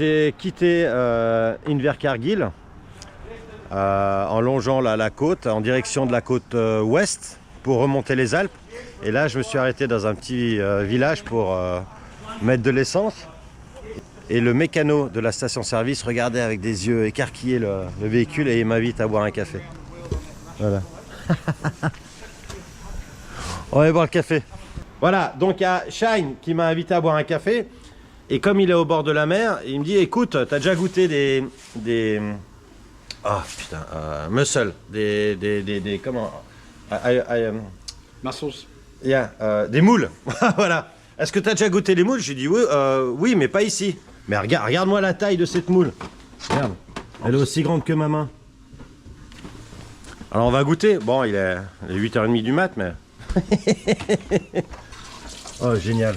J'ai quitté Invercargill en longeant la côte, en direction de la côte ouest pour remonter les Alpes. Et là, je me suis arrêté dans un petit village pour mettre de l'essence. Et le mécano de la station-service regardait avec des yeux écarquillés le véhicule et il m'invite à boire un café. Voilà. On va boire le café. Voilà, donc il y a Shine qui m'a invité à boire un café. Et comme il est au bord de la mer, il me dit, écoute, t'as déjà goûté des ah putain, mussel, comment Mussels. yeah, des moules. Voilà. Est-ce que t'as déjà goûté les moules? J'ai dit oui, oui, mais pas ici. Mais regarde-moi la taille de cette moule. Regarde, elle est aussi grande que ma main. Alors on va goûter. Bon, il est 8h30 du mat, mais... Oh, génial.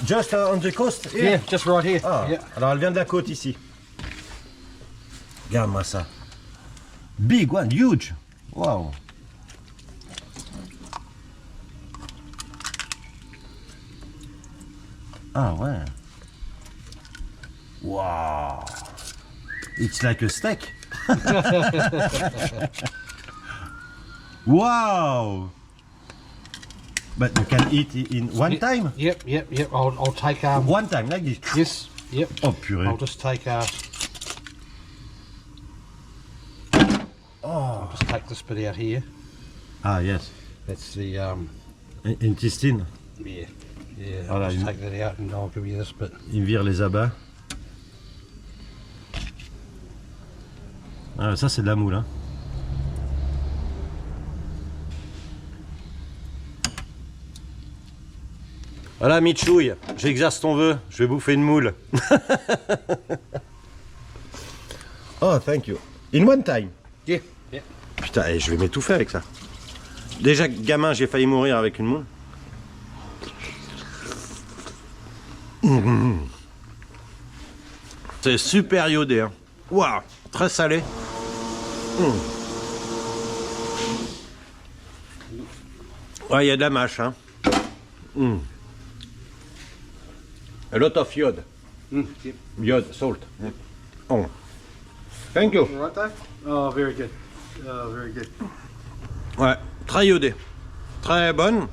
Just on the coast? Yeah, just right here. Ah, Yeah. alors elle vient de la côte ici. Regarde-moi ça. Big one, huge. Wow. Ah ouais. Wow. It's like a steak. Wow. But you can eat it in one time? Yep. I'll take One time, like this? Yes. Yep. Oh purée. I'll just take I'll just take this bit out here. Ah yes. That's the Intestine. yeah. Voilà, I'll just take that out and I'll give you this bit. Il vire les abats. Ah, ça c'est de la moule, hein. Voilà Michouille, j'exerce ton vœu, je vais bouffer une moule. Oh, thank you. In one time. Yeah. Putain, je vais m'étouffer avec ça. Déjà, gamin, j'ai failli mourir avec une moule. C'est super iodé, hein. Waouh, très salé. Ouais, il y a de la mâche, hein. A lot of iode. Yep. Iode, salt. Oh. Thank you. You right there? Oh, very good. Oh, very good. Ouais, très iodé. Très bonne.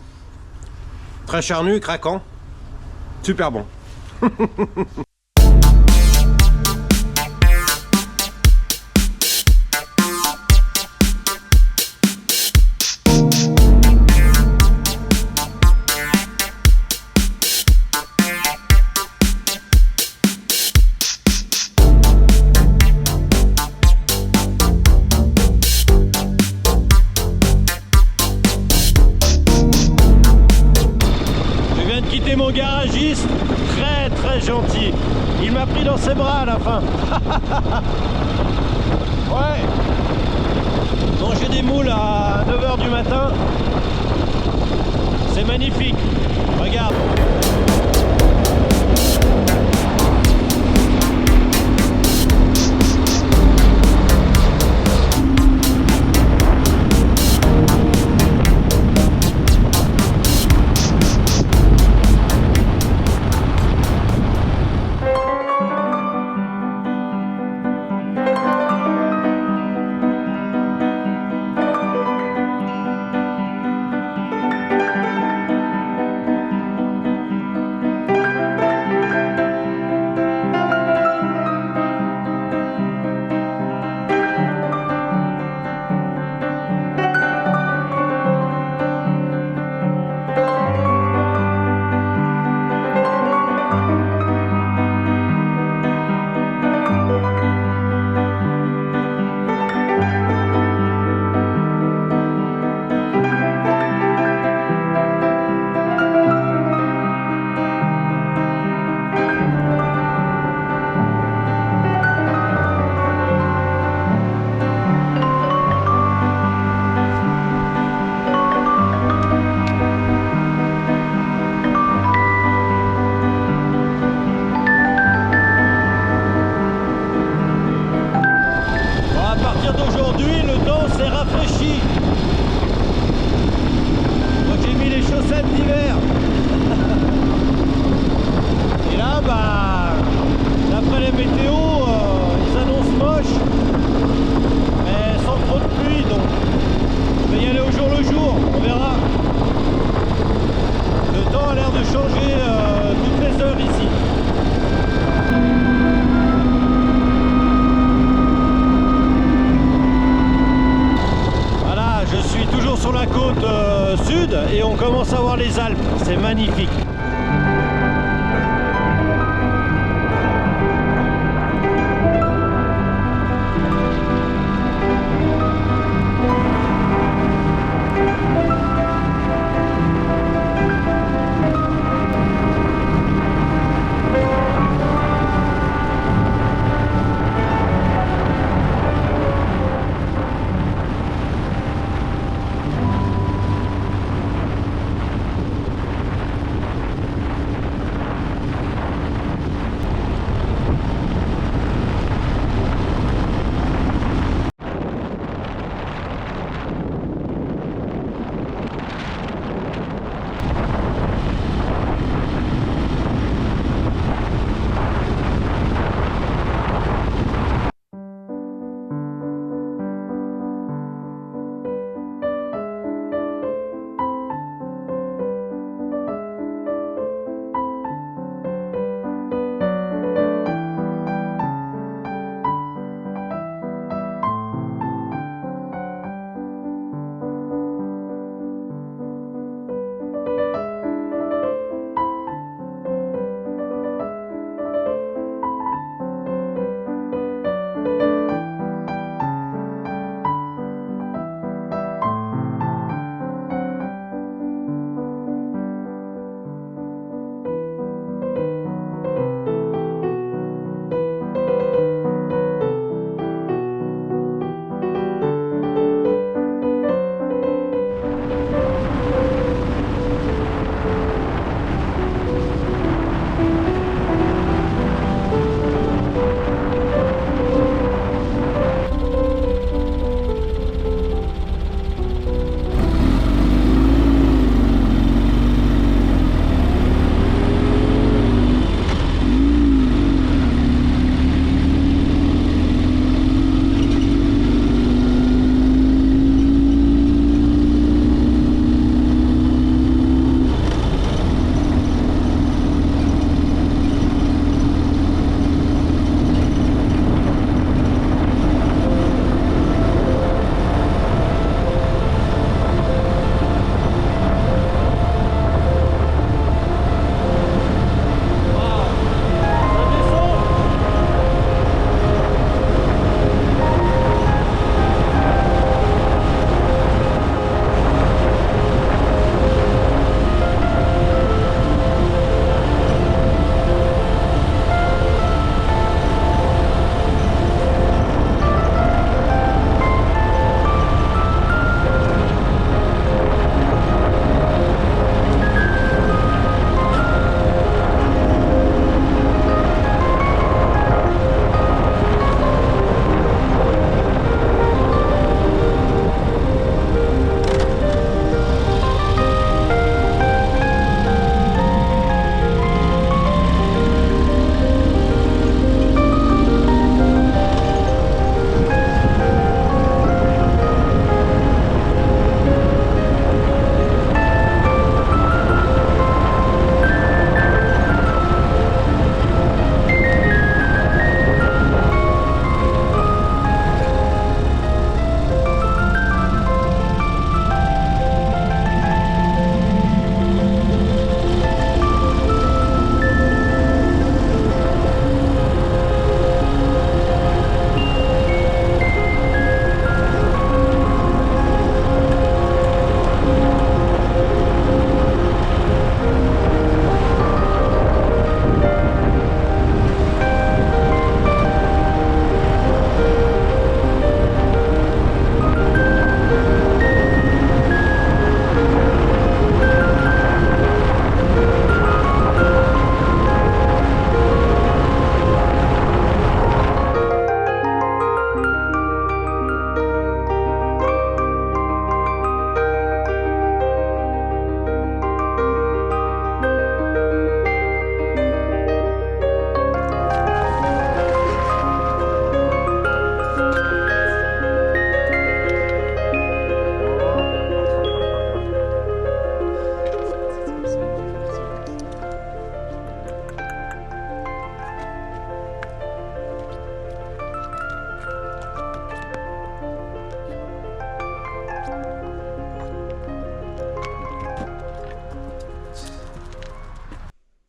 Très charnu, craquant. Super bon. Quitter mon garagiste, très gentil. Il m'a pris dans ses bras à la fin. Ouais. Manger des moules à 9h du matin, c'est magnifique. Regarde. les météos, ils annoncent moche, mais sans trop de pluie, donc je vais y aller au jour le jour, on verra. Le temps a l'air de changer toutes les heures ici. Voilà, je suis toujours sur la côte sud et on commence à voir les Alpes, c'est magnifique.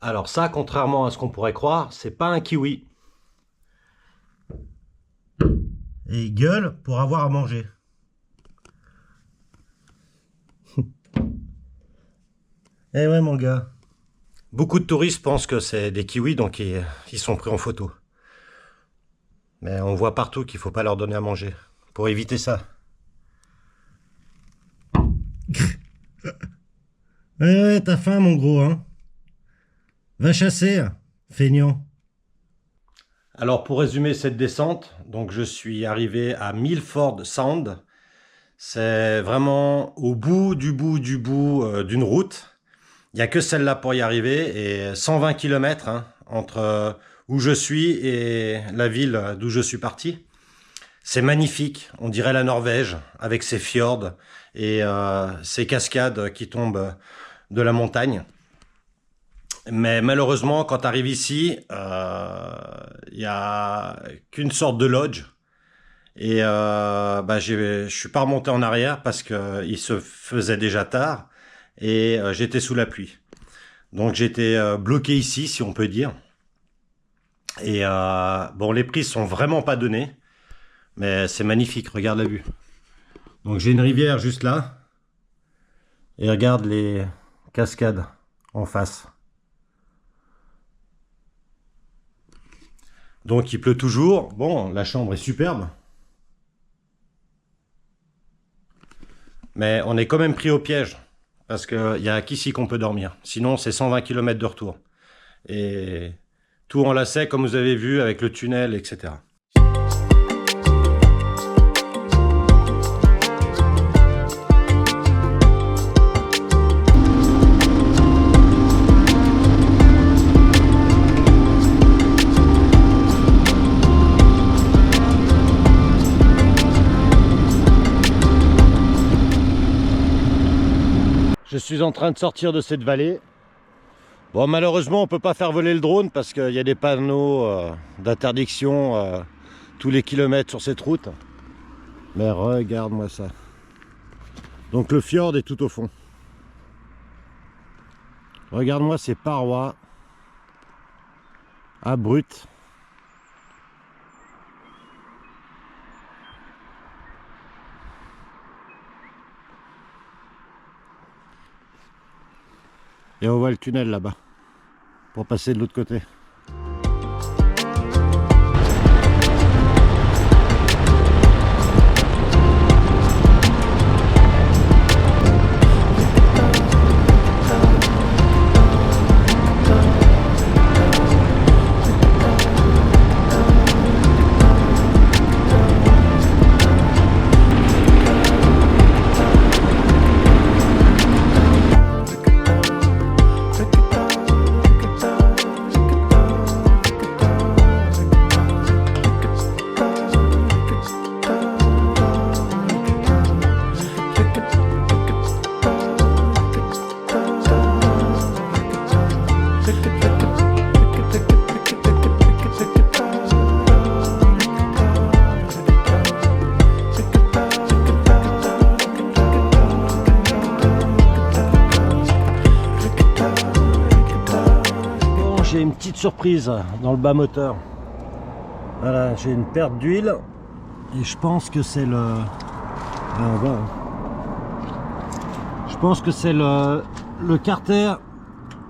Alors ça, contrairement à ce qu'on pourrait croire, c'est pas un kiwi. Et il gueule pour avoir à manger. Eh ouais mon gars. Beaucoup de touristes pensent que c'est des kiwis, donc ils sont pris en photo. Mais on voit partout qu'il faut pas leur donner à manger. Pour éviter ça. Ouais, t'as faim mon gros, hein. Va chasser, feignant. Alors pour résumer cette descente, donc je suis arrivé à Milford Sound. C'est vraiment au bout d'une route. Il n'y a que celle-là pour y arriver et 120 km hein, entre où je suis et la ville d'où je suis parti. C'est magnifique, on dirait la Norvège avec ses fjords et ses cascades qui tombent de la montagne. Mais malheureusement, quand tu arrives ici, il n'y a qu'une sorte de lodge. Et je suis pas remonté en arrière parce qu'il se faisait déjà tard et j'étais sous la pluie. Donc j'étais bloqué ici, si on peut dire. Et bon, les prix sont vraiment pas donnés, mais c'est magnifique, regarde la vue. Donc j'ai une rivière juste là, et regarde les cascades en face. Donc il pleut toujours. Bon, la chambre est superbe. Mais on est quand même pris au piège, parce qu'il n'y a qu'ici qu'on peut dormir. Sinon, c'est 120 km de retour. Et tout en lacet, comme vous avez vu, avec le tunnel, etc. Je suis en train de sortir de cette vallée. Bon, malheureusement, on ne peut pas faire voler le drone parce qu'il y a des panneaux d'interdiction tous les kilomètres sur cette route. Mais regarde-moi ça. Donc le fjord est tout au fond. Regarde-moi ces parois abruptes. Et on voit le tunnel là-bas, pour passer de l'autre côté. J'ai une petite surprise dans le bas moteur. Voilà, j'ai une perte d'huile et je pense que c'est le... Je pense que c'est le carter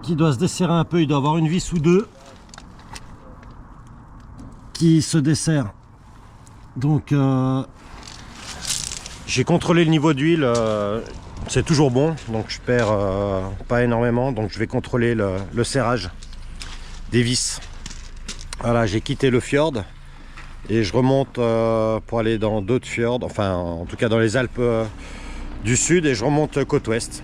qui doit se desserrer un peu. Il doit avoir une vis ou deux qui se dessert. Donc j'ai contrôlé le niveau d'huile. C'est toujours bon, donc je perds pas énormément. Donc je vais contrôler le serrage des vis. Voilà, j'ai quitté le fjord et je remonte pour aller dans d'autres fjords, enfin en tout cas dans les Alpes du Sud, et je remonte côte ouest.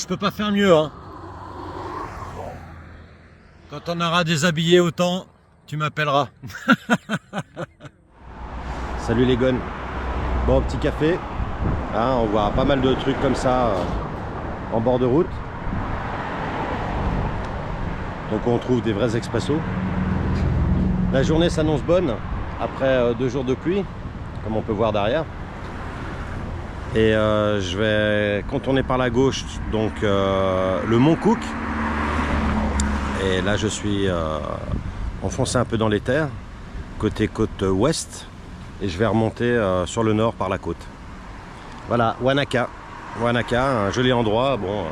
je peux pas faire mieux. Hein. Quand on aura déshabillé autant, tu m'appelleras. Salut les gones. Bon, petit café. Hein, on voit pas mal de trucs comme ça en bord de route. Donc on trouve des vrais expressos. La journée s'annonce bonne après 2 jours de pluie, comme on peut voir derrière. Et je vais contourner par la gauche donc le mont Cook. Et là je suis enfoncé un peu dans les terres, côté côte ouest. Et je vais remonter sur le nord par la côte. Voilà, Wanaka. Wanaka, un joli endroit, bon,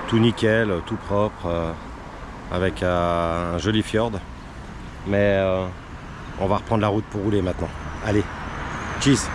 tout nickel, tout propre, avec un joli fjord. Mais on va reprendre la route pour rouler maintenant. Allez, cheese!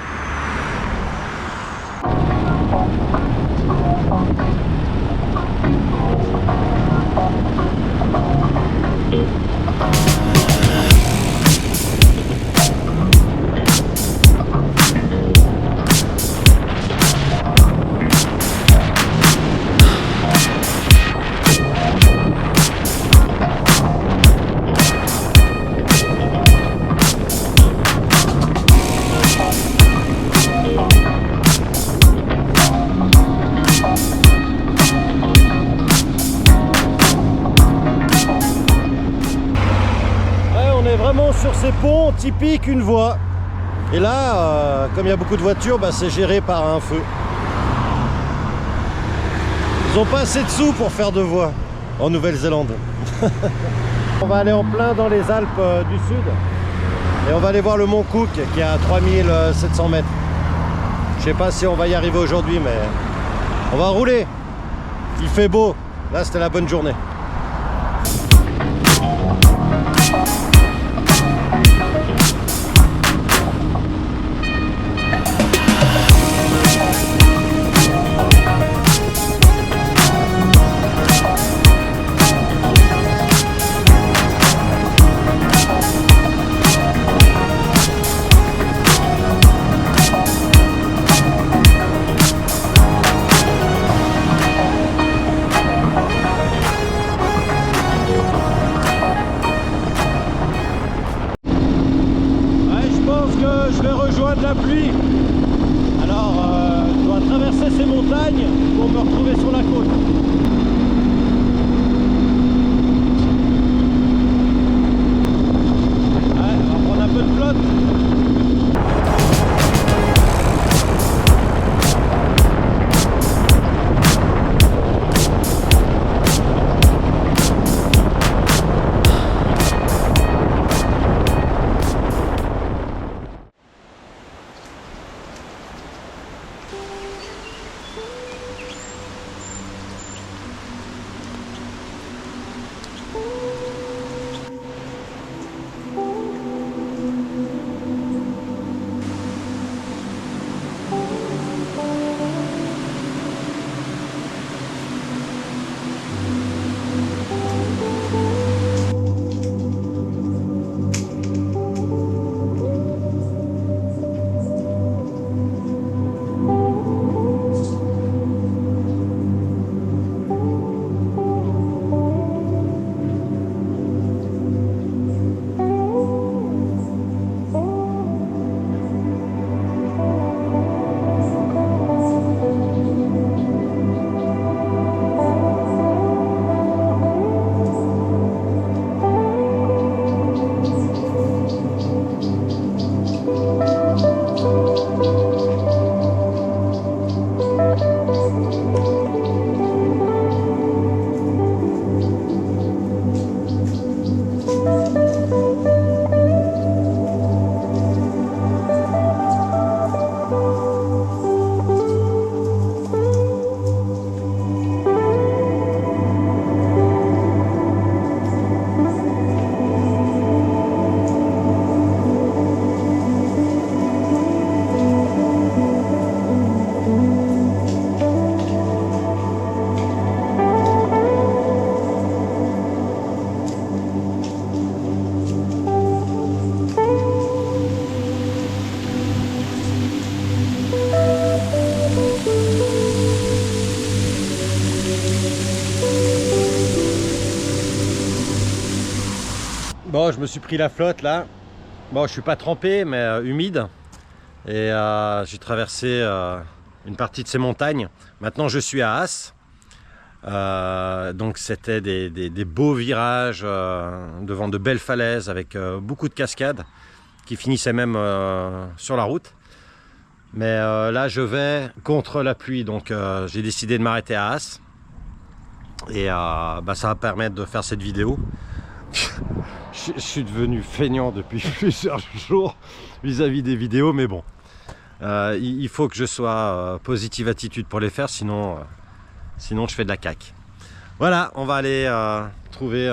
Sur ces ponts typiques une voie, et là comme il y a beaucoup de voitures, bah, c'est géré par un feu. Ils ont pas assez de sous pour faire 2 voies en Nouvelle-Zélande. On va aller en plein dans les Alpes du Sud et on va aller voir le mont Cook qui est à 3700 mètres. Je sais pas si on va y arriver aujourd'hui, mais on va rouler. Il fait beau, là c'était la bonne journée. Je vais rejoindre la pluie. Alors je dois traverser ces montagnes pour me retrouver sur la côte. Ouais, on va prendre un peu de flotte. Bon, je me suis pris la flotte là. Bon, je suis pas trempé, mais humide. Et j'ai traversé une partie de ces montagnes. Maintenant, je suis à As. Donc, c'était des beaux virages devant de belles falaises avec beaucoup de cascades qui finissaient même sur la route. Mais là, je vais contre la pluie. Donc, j'ai décidé de m'arrêter à As. Et ça va permettre de faire cette vidéo. Je suis devenu feignant depuis plusieurs jours vis-à-vis des vidéos, mais bon, il faut que je sois positive attitude pour les faire, sinon je fais de la caque. Voilà, on va aller trouver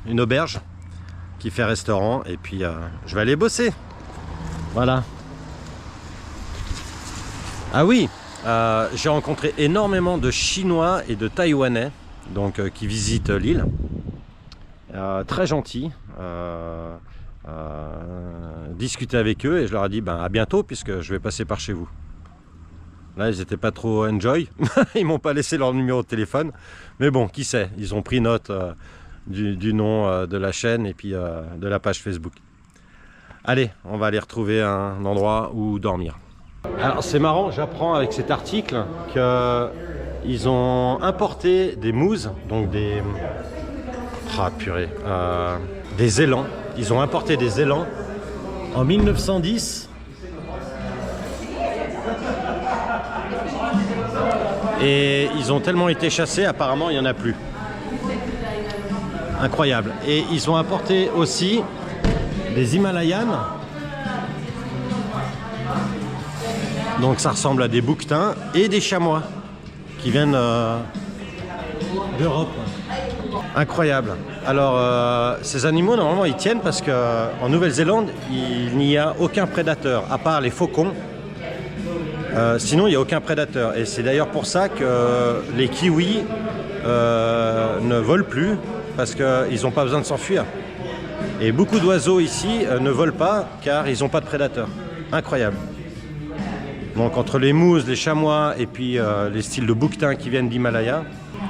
une auberge qui fait restaurant et puis je vais aller bosser. Voilà. Ah oui, j'ai rencontré énormément de Chinois et de Taïwanais donc, qui visitent l'île. Très gentils, discuter avec eux et je leur ai dit à bientôt puisque je vais passer par chez vous. Là ils n'étaient pas trop enjoy, ils m'ont pas laissé leur numéro de téléphone, mais bon, qui sait, ils ont pris note du nom de la chaîne et puis de la page Facebook. Allez, on va aller retrouver un endroit où dormir. Alors c'est marrant, j'apprends avec cet article qu'ils ont importé des mousses, donc des... Ah purée, des élans. Ils ont importé des élans en 1910. Et ils ont tellement été chassés, apparemment il n'y en a plus. Incroyable. Et ils ont apporté aussi des Himalayanes. Donc ça ressemble à des bouquetins et des chamois qui viennent d'Europe. Incroyable. Alors ces animaux normalement ils tiennent parce qu'en Nouvelle-Zélande il n'y a aucun prédateur à part les faucons. Sinon il n'y a aucun prédateur et c'est d'ailleurs pour ça que les kiwis ne volent plus parce qu'ils n'ont pas besoin de s'enfuir. Et beaucoup d'oiseaux ici ne volent pas car ils n'ont pas de prédateurs. Incroyable. Donc entre les mousses, les chamois et puis les styles de bouquetins qui viennent d'Himalaya,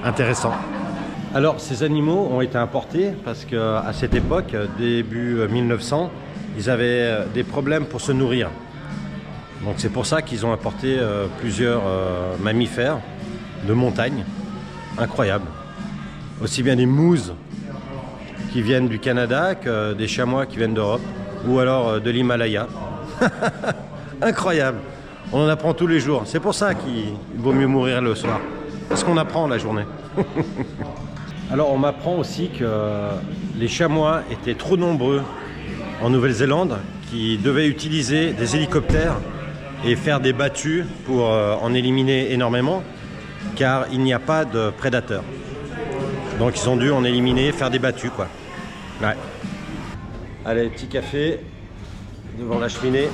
intéressant. Alors ces animaux ont été importés parce qu'à cette époque, début 1900, ils avaient des problèmes pour se nourrir. Donc c'est pour ça qu'ils ont apporté plusieurs mammifères de montagne. Incroyable. Aussi bien des mousses qui viennent du Canada que des chamois qui viennent d'Europe ou alors de l'Himalaya. Incroyable. On en apprend tous les jours. C'est pour ça qu'il vaut mieux mourir le soir. Parce qu'on apprend la journée. Alors on m'apprend aussi que les chamois étaient trop nombreux en Nouvelle-Zélande, qui devaient utiliser des hélicoptères et faire des battues pour en éliminer énormément, car il n'y a pas de prédateurs. Donc ils ont dû en éliminer, faire des battues quoi. Ouais. Allez, petit café devant la cheminée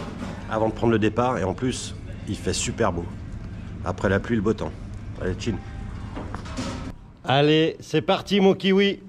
avant de prendre le départ, et en plus il fait super beau. Après la pluie, le beau temps. Allez, chill. Allez, c'est parti mon kiwi.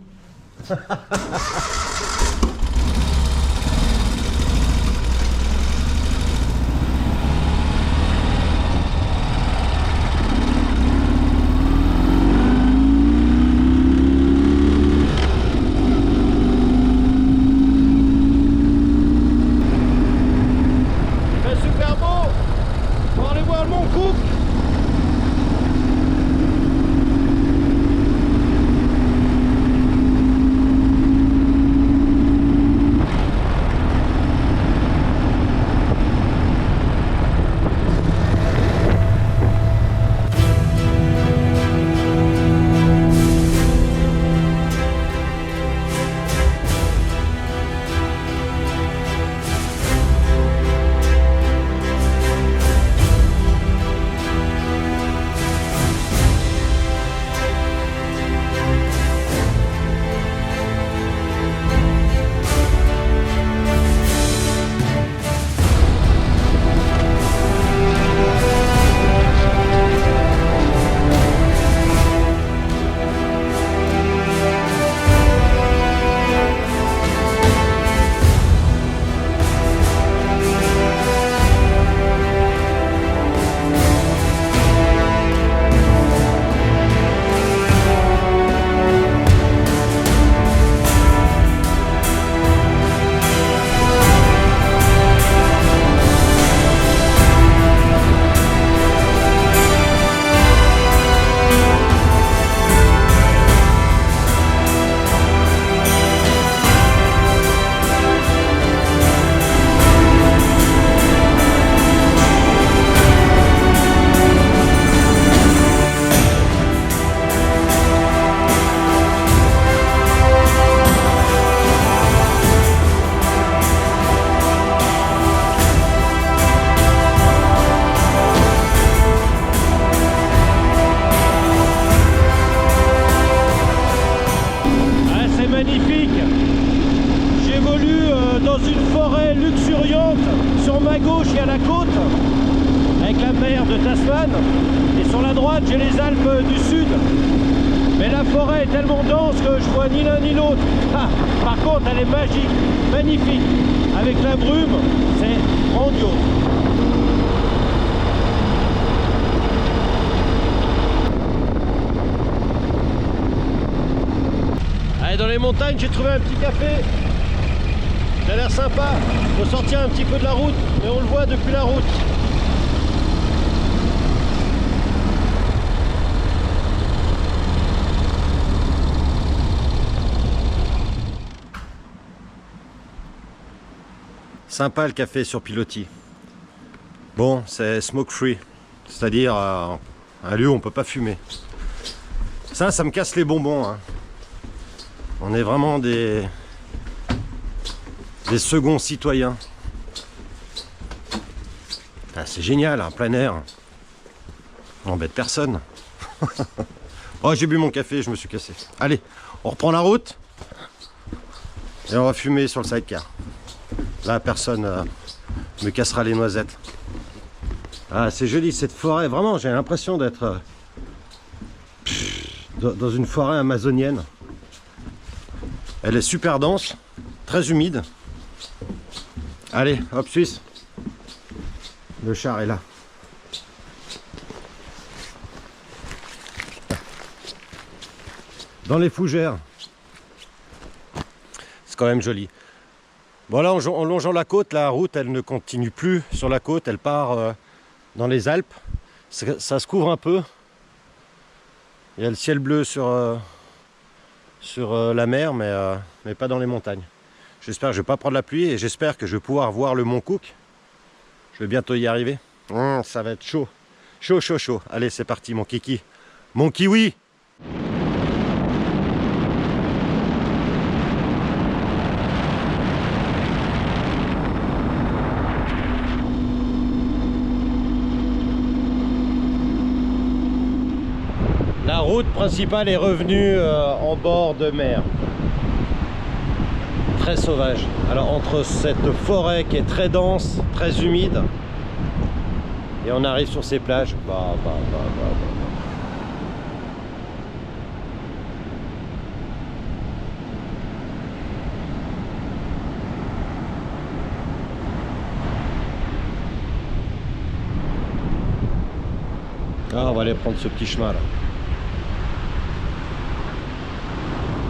dans une forêt luxuriante. Sur ma gauche, il y a la côte, avec la mer de Tasman. Et sur la droite, j'ai les Alpes du Sud. Mais la forêt est tellement dense que je vois ni l'un ni l'autre. Ah, par contre, elle est magique, magnifique. Avec la brume, c'est grandiose. Allez, dans les montagnes, j'ai trouvé un petit café. Ça a l'air sympa. Faut sortir un petit peu de la route, mais on le voit depuis la route. Sympa le café sur pilotis. Bon, c'est smoke free, c'est-à-dire un lieu où on peut pas fumer. Ça me casse les bonbons, hein. On est vraiment des seconds citoyens. Ah, c'est génial, un plein air. On embête personne. Oh, j'ai bu mon café, je me suis cassé. Allez, on reprend la route et on va fumer sur le sidecar. Là, personne me cassera les noisettes. Ah, c'est joli cette forêt. Vraiment, j'ai l'impression d'être dans une forêt amazonienne. Elle est super dense, très humide. Allez, hop, Suisse. Le char est là. Dans les fougères. C'est quand même joli. Bon là, en longeant la côte, la route, elle ne continue plus sur la côte, elle part dans les Alpes. Ça se couvre un peu. Il y a le ciel bleu sur la mer, mais pas dans les montagnes. J'espère que je ne vais pas prendre la pluie et j'espère que je vais pouvoir voir le mont Cook. Je vais bientôt y arriver. Ça va être chaud. Chaud, chaud, chaud. Allez, c'est parti, mon kiki. Mon kiwi! La route principale est revenue en bord de mer. Très sauvage. Alors entre cette forêt qui est très dense, très humide, et on arrive sur ces plages. Ah, on va aller prendre ce petit chemin là.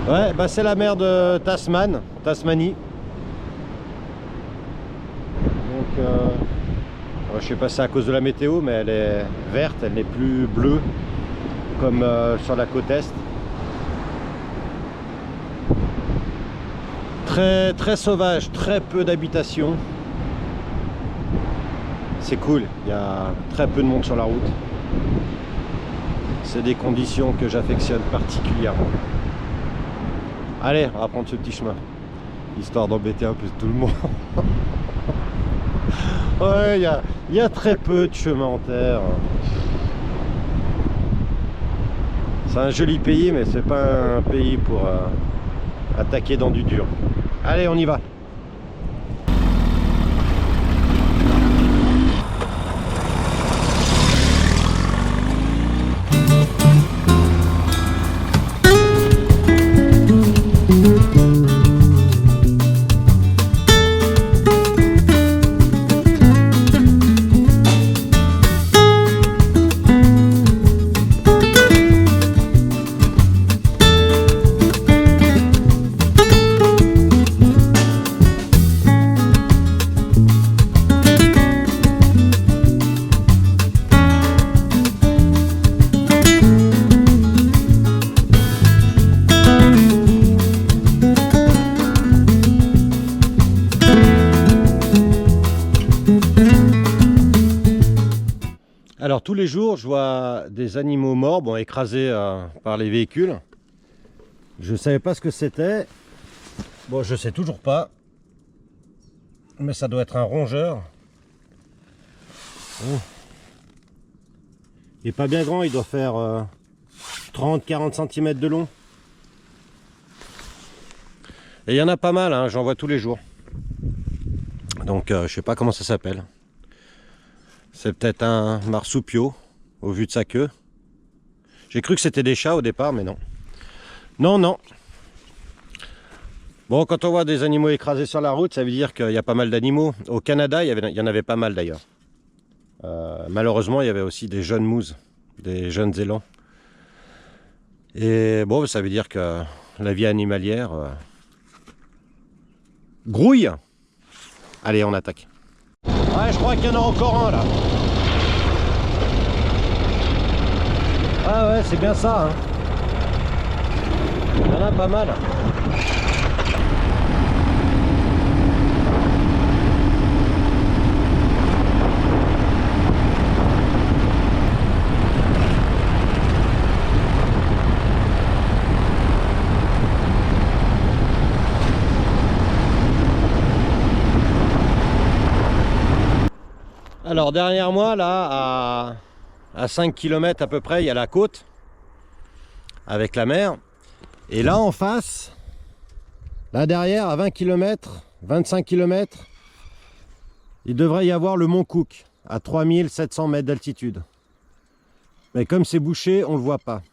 Ouais, bah c'est la mer de Tasmanie. Donc, je sais pas si c'est à cause de la météo, mais elle est verte, elle n'est plus bleue comme sur la côte est. Très, très sauvage, très peu d'habitations. C'est cool, il y a très peu de monde sur la route. C'est des conditions que j'affectionne particulièrement. Allez, on va prendre ce petit chemin, histoire d'embêter un peu tout le monde. Ouais, il y a très peu de chemins en terre. C'est un joli pays, mais c'est pas un pays pour attaquer dans du dur. Allez, on y va. Alors tous les jours je vois des animaux morts, bon, écrasés par les véhicules. Je savais pas ce que c'était. Bon, je sais toujours pas. Mais ça doit être un rongeur. Oh. Il est pas bien grand, il doit faire 30-40 cm de long. Et il y en a pas mal, hein, j'en vois tous les jours. Donc je sais pas comment ça s'appelle. C'est peut-être un marsupio au vu de sa queue. J'ai cru que c'était des chats au départ, mais non. Non, non. Bon, quand on voit des animaux écrasés sur la route, ça veut dire qu'il y a pas mal d'animaux. Au Canada, il y en avait pas mal d'ailleurs. Malheureusement, il y avait aussi des jeunes mouses, des jeunes élans. Et bon, ça veut dire que la vie animalière grouille. Allez, on attaque. Ouais, je crois qu'il y en a encore un là. Ah ouais, c'est bien ça. Hein. Il y en a pas mal. Alors derrière moi là à 5 km à peu près il y a la côte avec la mer et là en face là derrière à 20 km 25 km il devrait y avoir le mont Cook à 3700 mètres d'altitude, mais comme c'est bouché on le voit pas,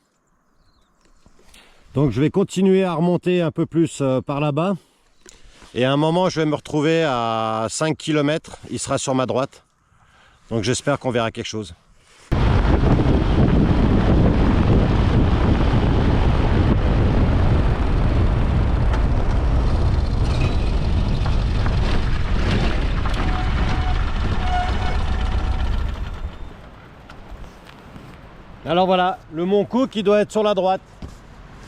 donc je vais continuer à remonter un peu plus par là-bas et à un moment je vais me retrouver à 5 km, il sera sur ma droite. Donc j'espère qu'on verra quelque chose. Alors voilà, le mont Cook qui doit être sur la droite.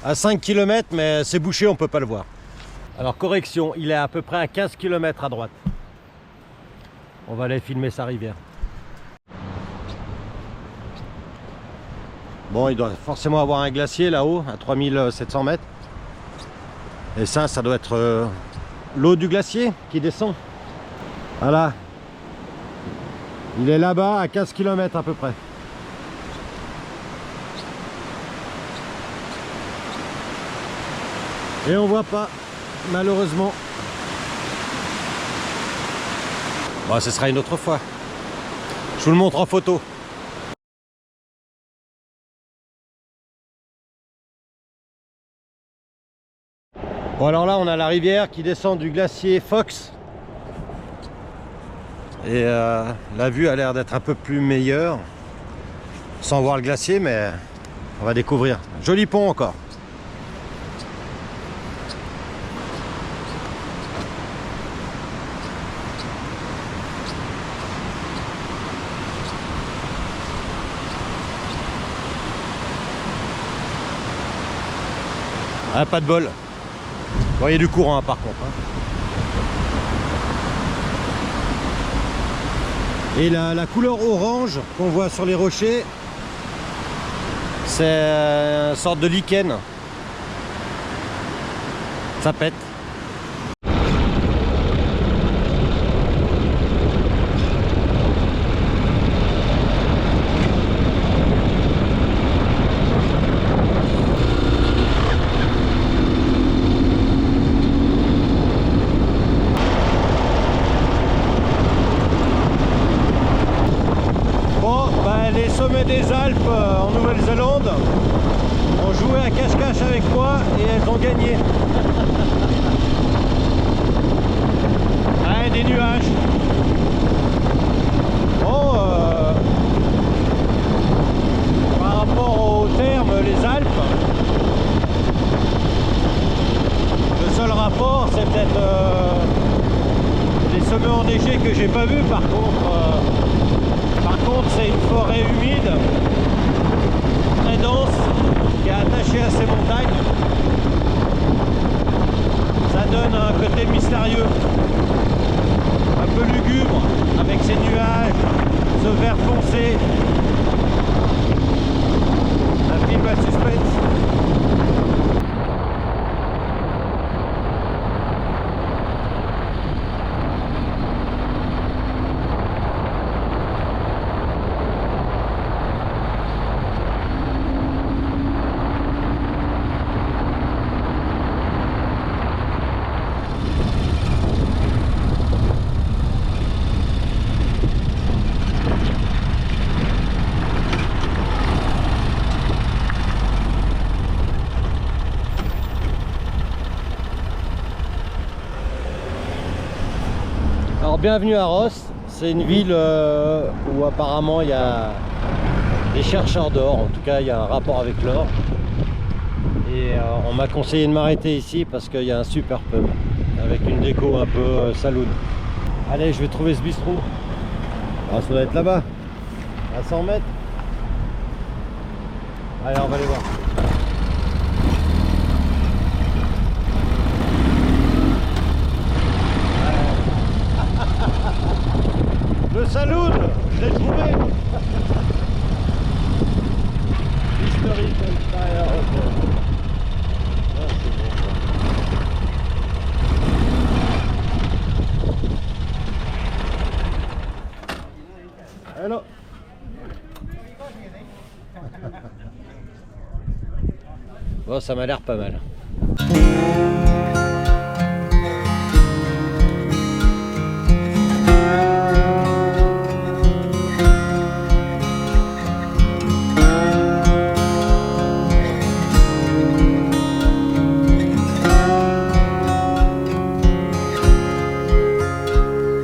À 5 km, mais c'est bouché, on ne peut pas le voir. Alors correction, il est à peu près à 15 km à droite. On va aller filmer sa rivière. Bon, il doit forcément avoir un glacier là-haut, à 3700 mètres. Et ça doit être l'eau du glacier qui descend. Voilà. Il est là-bas à 15 km à peu près. Et on voit pas, malheureusement. Bon, ce sera une autre fois. Je vous le montre en photo. Bon, alors là on a la rivière qui descend du glacier Fox et la vue a l'air d'être un peu plus meilleure sans voir le glacier, mais on va découvrir. Joli pont encore. Ah, pas de bol. Bon, il y a du courant hein, par contre. Hein. Et la couleur orange qu'on voit sur les rochers, c'est une sorte de lichen. Ça pète. Les sommets des Alpes en Nouvelle-Zélande ont joué à cache-cache avec moi et elles ont gagné. Ah, des nuages. Bon, par rapport au terme, les Alpes, le seul rapport c'est peut-être les sommets enneigés que j'ai pas vus. Par contre, c'est une forêt humide, très dense, qui est attachée à ces montagnes. Ça donne un côté mystérieux, un peu lugubre, avec ces nuages, ce vert foncé. Un film à suspense. Alors bienvenue à Ross, c'est une ville où apparemment il y a des chercheurs d'or, en tout cas il y a un rapport avec l'or. Et on m'a conseillé de m'arrêter ici parce qu'il y a un super pub avec une déco un peu saloon. Allez, je vais trouver ce bistrot. Ah, ça doit être là-bas, à 100 mètres. Allez, on va aller voir. Le saloon, je l'ai trouvé. Historic Empire Hotel. Ah, c'est bon, ça. Hello. Bon, ça m'a l'air pas mal.